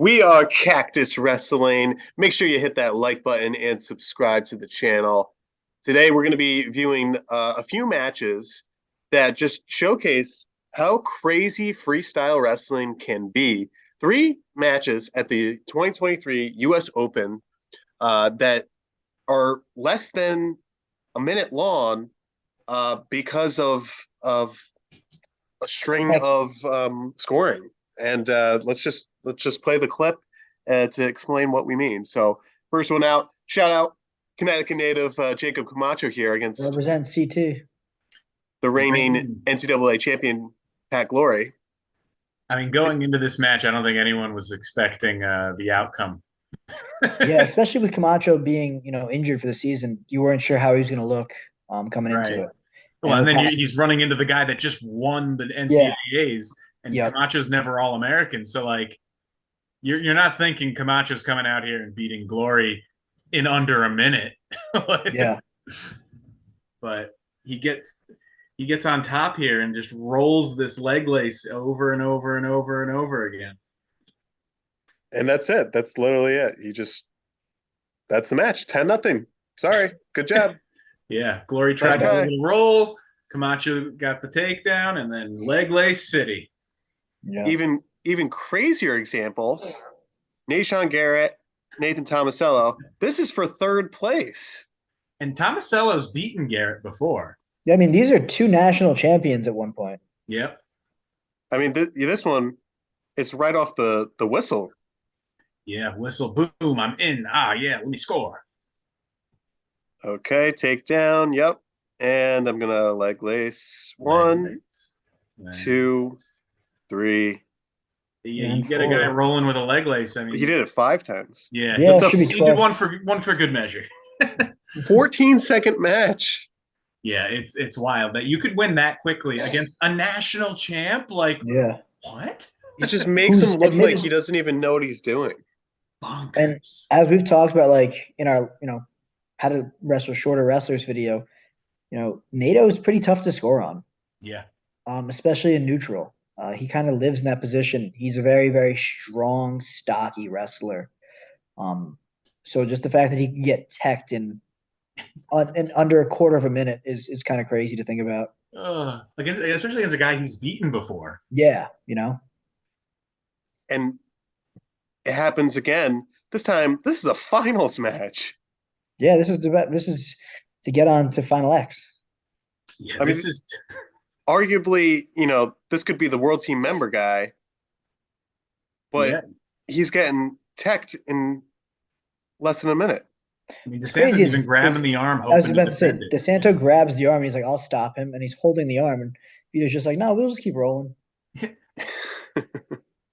We are Cactus Wrestling. Make sure you hit that like button and subscribe to the channel. Today, we're going to be viewing a few matches that just showcase how crazy freestyle wrestling can be. Three matches at the 2023 US Open that are less than a minute long because of a string of scoring. And let's just play the clip to explain what we mean. So first one out, shout out Connecticut native Jacob Camacho here against Represent CT. the reigning NCAA champion Pat Glory. I mean, going into this match, I don't think anyone was expecting the outcome. Yeah, especially with Camacho being, injured for the season, you weren't sure how he was going to look coming into it. Well, and then he's running into the guy that just won the NCAAs, and Camacho's never All-American. So, like, you're not thinking Camacho's coming out here and beating Glory in under a minute. Yeah. But he gets on top here and just rolls this leg lace over and over and over and over again. And that's it. That's literally it. That's the match. 10-0. Sorry. Good job. Yeah. Glory tried to roll. Camacho got the takedown, and then leg lace city. Yeah. Even crazier example, Nashon Garrett, Nathan Tomasello. This is for third place. And Tomasello's beaten Garrett before. Yeah, I mean, these are two national champions at one point. Yep. I mean, this one, it's right off the whistle. Yeah, whistle, boom, I'm in. Yeah, let me score. Okay, takedown, yep. And I'm going to leg lace. One, two, three. Yeah, you get a guy rolling with a leg lace. I mean, he did it 5 times. Yeah, he did one for good measure. 14-second match. Yeah, it's wild that you could win that quickly against a national champ. Like, what? He just makes him look like he doesn't even know what he's doing. Bonkers. And as we've talked about, like in our, how to wrestle shorter wrestlers video, NATO is pretty tough to score on. Yeah. Especially in neutral. He kind of lives in that position. He's a very, very strong, stocky wrestler. So just the fact that he can get teched in under a quarter of a minute is kind of crazy to think about. Especially against a guy he's beaten before. Yeah, And it happens again. This time, this is a finals match. Yeah, this is to get on to Final X. Yeah, I mean, this is arguably, this could be the world team member guy, but he's getting teched in less than a minute. I mean, DeSanto's even grabbing the arm. I was about to say, DeSanto grabs the arm. And he's like, I'll stop him. And he's holding the arm. And Vito's just like, no, we'll just keep rolling.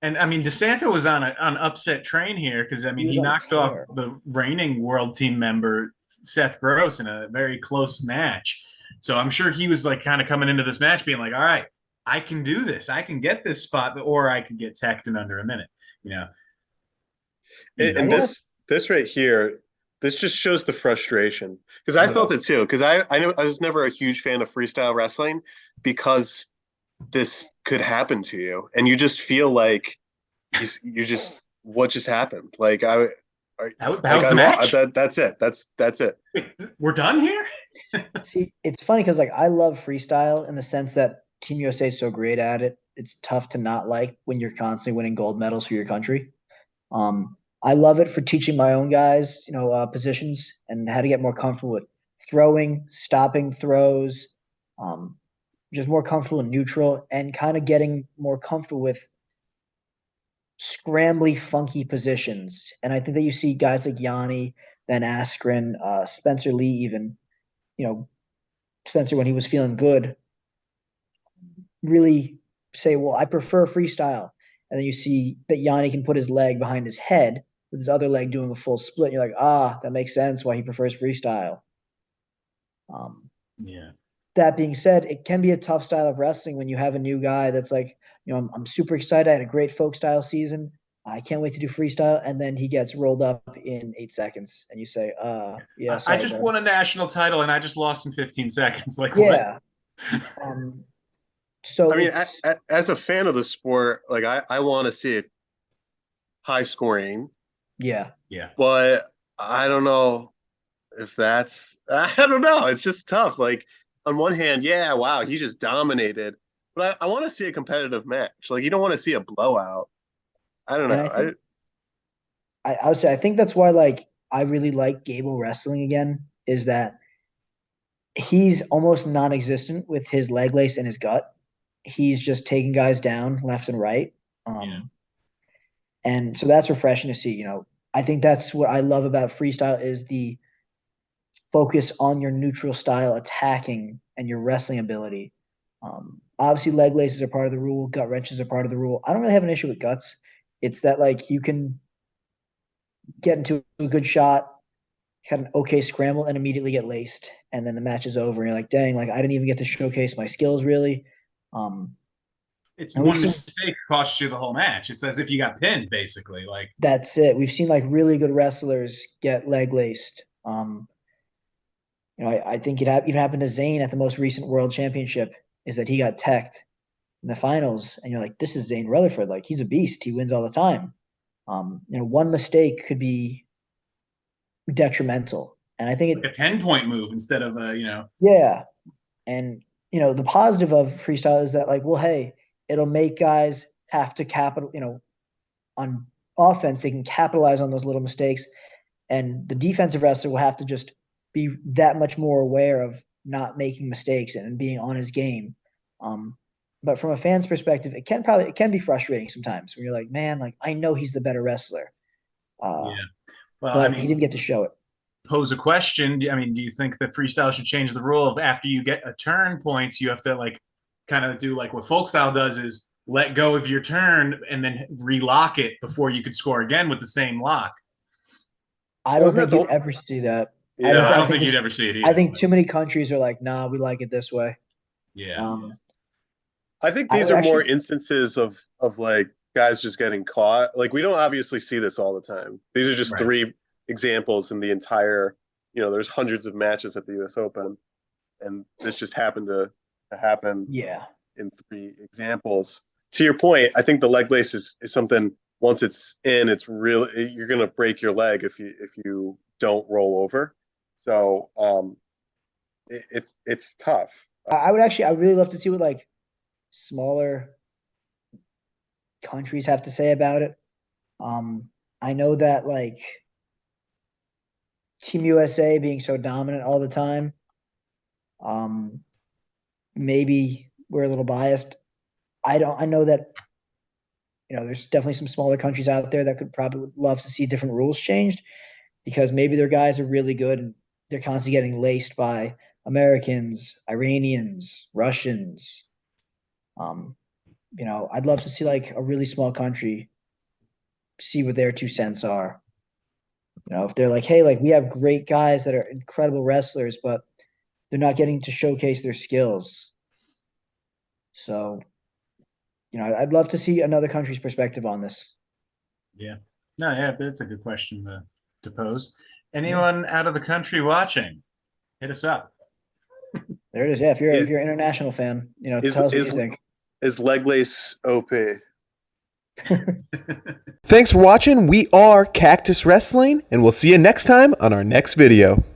And, I mean, DeSanto was on an upset train here because, I mean, he knocked off the reigning world team member, Seth Gross, in a very close match. So I'm sure he was, like, kind of coming into this match being like, all right, I can do this. I can get this spot, or I can get teched in under a minute, And this right here, this just shows the frustration. Because I felt it too. Because I know I was never a huge fan of freestyle wrestling because this could happen to you, and you just feel like you just what just happened. Like that was the match. That's it. That's it. Wait, we're done here. See, it's funny because like I love freestyle in the sense that Team USA is so great at it. It's tough to not like when you're constantly winning gold medals for your country. I love it for teaching my own guys, positions and how to get more comfortable with throwing, stopping throws, just more comfortable in neutral and kind of getting more comfortable with scrambly, funky positions. And I think that you see guys like Yanni, Van Askren, Spencer Lee, even, Spencer, when he was feeling good, really say, well, I prefer freestyle. And then you see that Yanni can put his leg behind his head with his other leg doing a full split. You're like, that makes sense why he prefers freestyle. Yeah. That being said, it can be a tough style of wrestling when you have a new guy that's like, I'm super excited. I had a great folk style season. I can't wait to do freestyle. And then he gets rolled up in 8 seconds. And you say, yeah. I just won a national title and I just lost in 15 seconds. Like, yeah. So I mean, as a fan of the sport, like I want to see it high scoring, Yeah. Yeah. but I don't know if that's I don't know. It's just tough. Like on one hand, yeah, wow, he just dominated. But I want to see a competitive match. Like you don't want to see a blowout. I don't And know. I would say I think that's why like I really like Gable wrestling again, is that he's almost non-existent with his leg lace and his gut. He's just taking guys down left and right. Yeah. And so that's refreshing to see. I think that's what I love about freestyle is the focus on your neutral style attacking and your wrestling ability. Obviously, leg laces are part of the rule. Gut wrenches are part of the rule. I don't really have an issue with guts. It's that like you can get into a good shot, had an okay scramble, and immediately get laced, and then the match is over. And you're like, dang, like I didn't even get to showcase my skills really. It's And we've one seen mistake costs you the whole match. It's as if you got pinned, basically. Like that's it. We've seen like really good wrestlers get leg laced. I think it even happened to Zayn at the most recent World Championship. Is that he got teched in the finals, and you're like, this is Zayn Rutherford. Like he's a beast. He wins all the time. One mistake could be detrimental, and I think like a 10-point move instead of yeah. And the positive of freestyle is that like, well, hey, it'll make guys have to on offense they can capitalize on those little mistakes, and the defensive wrestler will have to just be that much more aware of not making mistakes and being on his game. But from a fan's perspective, it can be frustrating sometimes when you're like, man, like I know he's the better wrestler, yeah. Well, I but he mean, didn't get to show it. pose a question. I mean, do you think that freestyle should change the rule of after you get a turn points, you have to like kind of do like what folk style does is let go of your turn and then relock it before you could score again with the same lock? I don't think you'd ever see that. No, I don't think it's- you'd ever see it either. I think too many countries are like, nah, we like it this way. Yeah. I think I these would are more actually- instances of like guys just getting caught. Like we don't obviously see this all the time. These are just Right. three examples in the entire, there's hundreds of matches at the US Open, and this just happened to happen Yeah. in three examples. To your point, I think the leg lace is something once it's in, it's really you're gonna break your leg if you don't roll over. So it's tough. I really love to see what like smaller countries have to say about it. I know that like Team USA being so dominant all the time, maybe we're a little biased. I know that there's definitely some smaller countries out there that could probably love to see different rules changed because maybe their guys are really good and they're constantly getting laced by Americans, Iranians, Russians. I'd love to see like a really small country see what their 2 cents are. If they're like, hey, like we have great guys that are incredible wrestlers, but they're not getting to showcase their skills. So, I'd love to see another country's perspective on this. Yeah. No, yeah, that's a good question to pose. Anyone out of the country watching, hit us up. There it is. Yeah, if you're an international fan, tell us what you think. Is leg lace OP? Thanks for watching. We are Cactus Wrestling, and we'll see you next time on our next video.